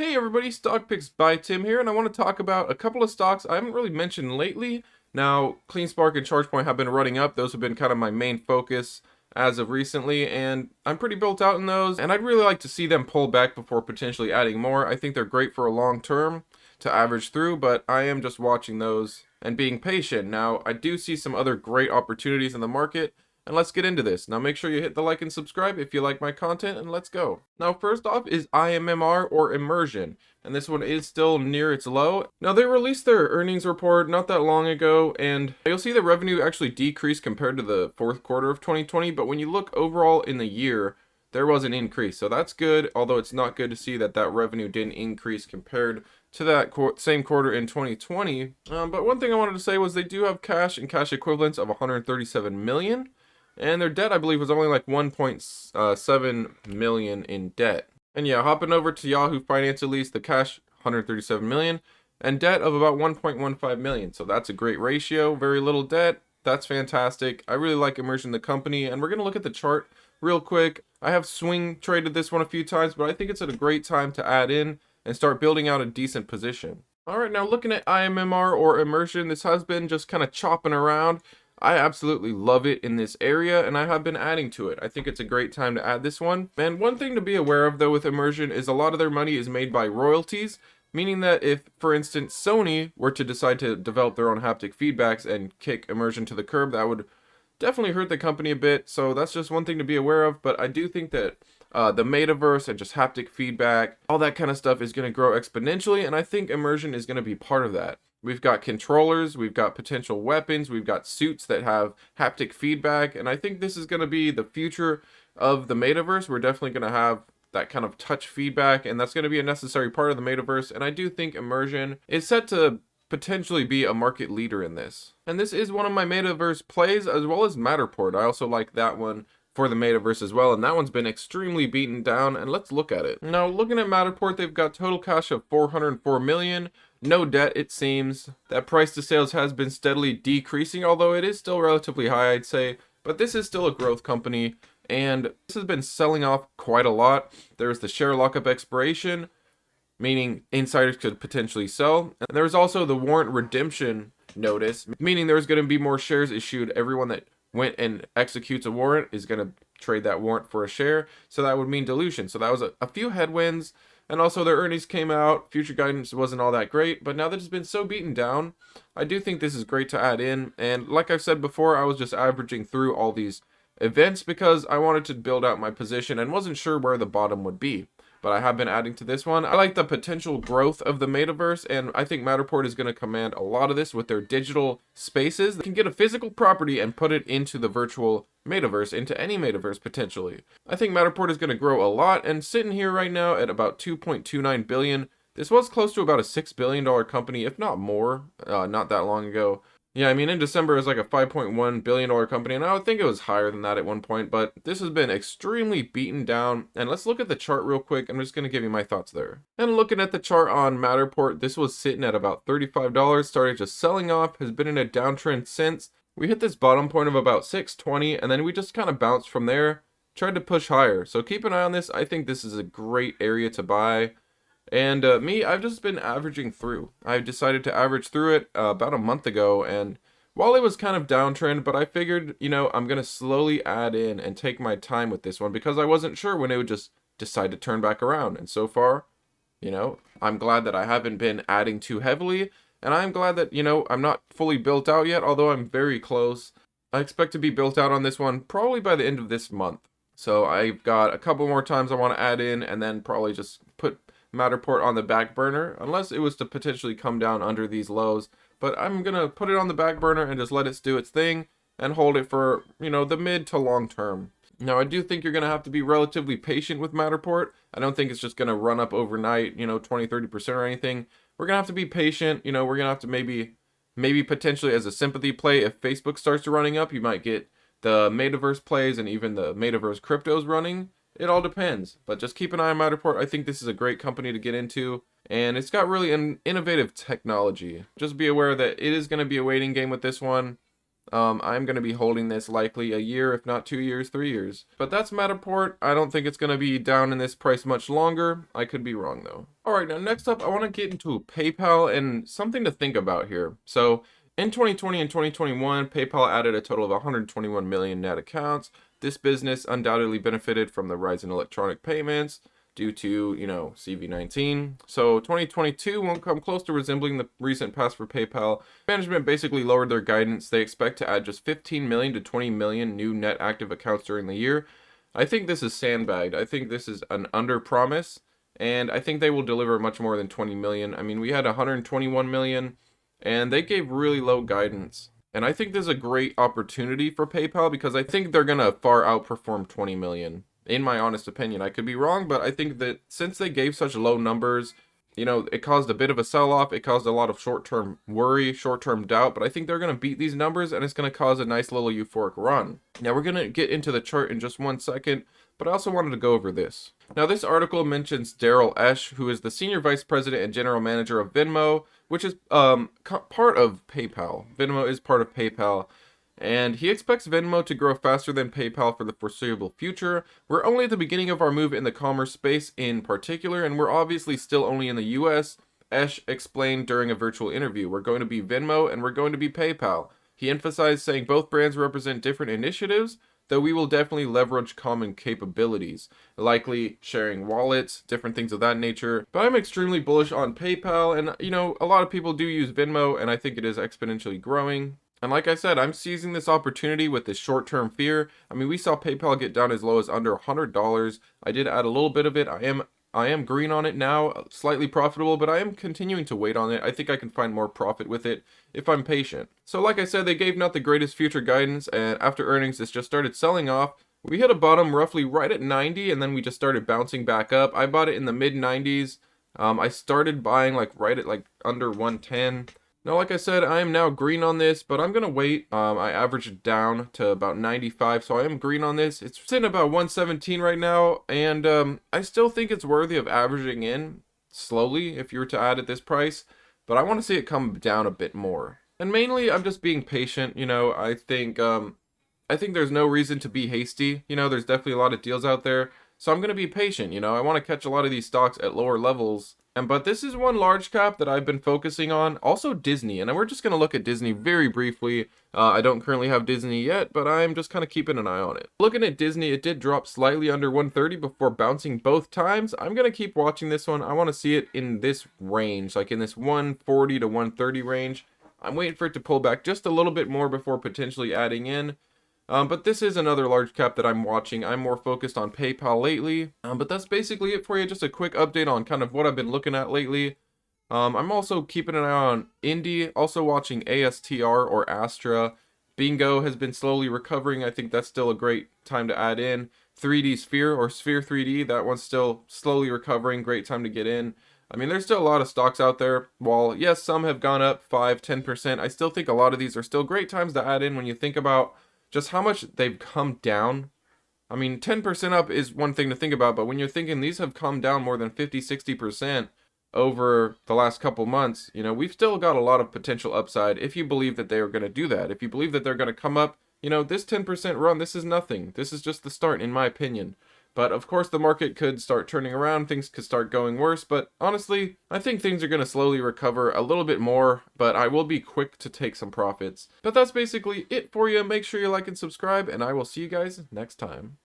Hey everybody, Stock Picks by Tim here, and I want to talk about a couple of stocks I haven't really mentioned lately. Now, CleanSpark and ChargePoint have been running up. Those have been kind of my main focus as of recently, and I'm pretty built out in those, and I'd really like to see them pull back before potentially adding more. I think they're great for a long term to average through, but I am just watching those and being patient. Now, I do see some other great opportunities in the market, and let's get into this. Now make sure you hit the like and subscribe if you like my content, and let's go. Now first off is IMMR or immersion, and this one is still near its low. Now they released their earnings report not that long ago, and you'll see the revenue actually decreased compared to the fourth quarter of 2020, but when you look overall in the year, there was an increase. So that's good, although it's not good to see that revenue didn't increase compared to that same quarter in 2020. But one thing I wanted to say was they do have cash and cash equivalents of 137 million. And their debt, I believe, was only like 1.7 million in debt. And yeah, hopping over to Yahoo Finance, at least the cash 137 million and debt of about 1.15 million. So that's a great ratio. Very little debt. That's fantastic. I really like Immersion, the company, and we're going to look at the chart real quick. I have swing traded this one a few times, but I think it's at a great time to add in and start building out a decent position. All right, now looking at IMMR or Immersion, this has been just kind of chopping around. I absolutely love it in this area, and I have been adding to it. I think it's a great time to add this one. And one thing to be aware of though with Immersion is a lot of their money is made by royalties, meaning that if, for instance, Sony were to decide to develop their own haptic feedbacks and kick Immersion to the curb, that would definitely hurt the company a bit. So that's just one thing to be aware of. But I do think that the metaverse and just haptic feedback, all that kind of stuff is going to grow exponentially, and I think Immersion is going to be part of that. We've got controllers, we've got potential weapons, we've got suits that have haptic feedback, and I think this is going to be the future of the metaverse. We're definitely going to have that kind of touch feedback, and that's going to be a necessary part of the metaverse, and I do think Immersion is set to potentially be a market leader in this. And this is one of my metaverse plays, as well as Matterport. I also like that one for the metaverse as well, and that one's been extremely beaten down, and let's look at it. Now looking at Matterport, they've got total cash of 404 million, no debt it seems. That price to sales has been steadily decreasing, although it is still relatively high, I'd say, but this is still a growth company, and this has been selling off quite a lot. There's the share lockup expiration, meaning insiders could potentially sell, and there's also the warrant redemption notice, meaning there's going to be more shares issued. Everyone that went and executes a warrant is going to trade that warrant for a share, so that would mean dilution. So that was a few headwinds, and also their earnings came out. Future guidance wasn't all that great, but now that it's been so beaten down, I do think this is great to add in. And like I've said before, I was just averaging through all these events because I wanted to build out my position and wasn't sure where the bottom would be. But I have been adding to this one. I like the potential growth of the metaverse, and I think Matterport is going to command a lot of this with their digital spaces. They can get a physical property and put it into the virtual metaverse, into any metaverse potentially. I think Matterport is going to grow a lot, and sitting here right now at about 2.29 billion. This was close to about a $6 billion company, if not more, not that long ago. Yeah, I mean, in December, it was like a $5.1 billion company, and I would think it was higher than that at one point, but this has been extremely beaten down. And let's look at the chart real quick. I'm just going to give you my thoughts there. And looking at the chart on Matterport, this was sitting at about $35, started just selling off, has been in a downtrend since. We hit this bottom point of about 620, and then we just kind of bounced from there, tried to push higher. So keep an eye on this. I think this is a great area to buy. And I've just been averaging through. I decided to average through it about a month ago, and while it was kind of downtrend, but I figured, I'm going to slowly add in and take my time with this one because I wasn't sure when it would just decide to turn back around. And so far, I'm glad that I haven't been adding too heavily, and I'm glad that, I'm not fully built out yet, although I'm very close. I expect to be built out on this one probably by the end of this month. So I've got a couple more times I want to add in, and then probably just put Matterport on the back burner, unless it was to potentially come down under these lows. But I'm gonna put it on the back burner and just let it do its thing and hold it for the mid to long term. Now I do think you're gonna have to be relatively patient with Matterport. I don't think it's just gonna run up overnight, 20-30% or anything. We're gonna have to be patient. We're gonna have to maybe potentially as a sympathy play, if Facebook starts running up, you might get the metaverse plays and even the metaverse cryptos running. It all depends, but just keep an eye on Matterport. I think this is a great company to get into, and it's got really an innovative technology. Just be aware that it is going to be a waiting game with this one. I'm going to be holding this likely a year, if not 2 years, 3 years. But that's Matterport. I don't think it's going to be down in this price much longer. I could be wrong though. All right, now next up, I want to get into PayPal and something to think about here. So in 2020 and 2021, PayPal added a total of 121 million net accounts. This business undoubtedly benefited from the rise in electronic payments due to, CV-19. So 2022 won't come close to resembling the recent past for PayPal. Management basically lowered their guidance. They expect to add just 15 million to 20 million new net active accounts during the year. I think this is sandbagged. I think this is an under promise, and I think they will deliver much more than 20 million. I mean, we had 121 million, and they gave really low guidance. And I think this is a great opportunity for PayPal because I think they're going to far outperform 20 million. In my honest opinion, I could be wrong, but I think that since they gave such low numbers, it caused a bit of a sell-off. It caused a lot of short-term worry, short-term doubt, but I think they're going to beat these numbers and it's going to cause a nice little euphoric run. Now we're going to get into the chart in just 1 second, but I also wanted to go over this. Now this article mentions Daryl Esch, who is the Senior Vice President and General Manager of Venmo, which is part of PayPal. Venmo is part of PayPal. And he expects Venmo to grow faster than PayPal for the foreseeable future. We're only at the beginning of our move in the commerce space in particular, and we're obviously still only in the US. Esch explained during a virtual interview, we're going to be Venmo and we're going to be PayPal. He emphasized saying both brands represent different initiatives, though we will definitely leverage common capabilities, likely sharing wallets, different things of that nature. But I'm extremely bullish on PayPal, and a lot of people do use Venmo, and I think it is exponentially growing. And like I said, I'm seizing this opportunity with this short-term fear. I mean, we saw PayPal get down as low as under $100. I did add a little bit of it. I am green on it now, slightly profitable, but I am continuing to wait on it. I think I can find more profit with it if I'm patient. So like I said, they gave not the greatest future guidance, and after earnings, this just started selling off. We hit a bottom roughly right at 90, and then we just started bouncing back up. I bought it in the mid 90s. I started buying right at under 110. Now, like I said, I am now green on this, but I'm going to wait. I averaged it down to about 95, so I am green on this. It's sitting about 117 right now, and I still think it's worthy of averaging in slowly if you were to add at this price, but I want to see it come down a bit more. And mainly, I'm just being patient. I think there's no reason to be hasty. There's definitely a lot of deals out there, so I'm going to be patient. I want to catch a lot of these stocks at lower levels. But this is one large cap that I've been focusing on. Also Disney, and we're just going to look at Disney very briefly. I don't currently have Disney yet, but I'm just kind of keeping an eye on it. Looking at Disney, it did drop slightly under 130 before bouncing both times. I'm going to keep watching this one. I want to see it in this range, like in this 140 to 130 range. I'm waiting for it to pull back just a little bit more before potentially adding in. But this is another large cap that I'm watching. I'm more focused on PayPal lately. But that's basically it for you. Just a quick update on kind of what I've been looking at lately. I'm also keeping an eye on Indy, also watching ASTR or Astra. Bingo has been slowly recovering. I think that's still a great time to add in. 3D Sphere or Sphere 3D, that one's still slowly recovering. Great time to get in. I mean, there's still a lot of stocks out there. While, yes, some have gone up 5, 10%, I still think a lot of these are still great times to add in when you think about just how much they've come down. I mean, 10% up is one thing to think about, but when you're thinking these have come down more than 50, 60% over the last couple months, we've still got a lot of potential upside if you believe that they are going to do that. If you believe that they're going to come up, this 10% run, this is nothing. This is just the start, in my opinion. But of course, the market could start turning around, things could start going worse, but honestly, I think things are going to slowly recover a little bit more, but I will be quick to take some profits. But that's basically it for you. Make sure you like and subscribe, and I will see you guys next time.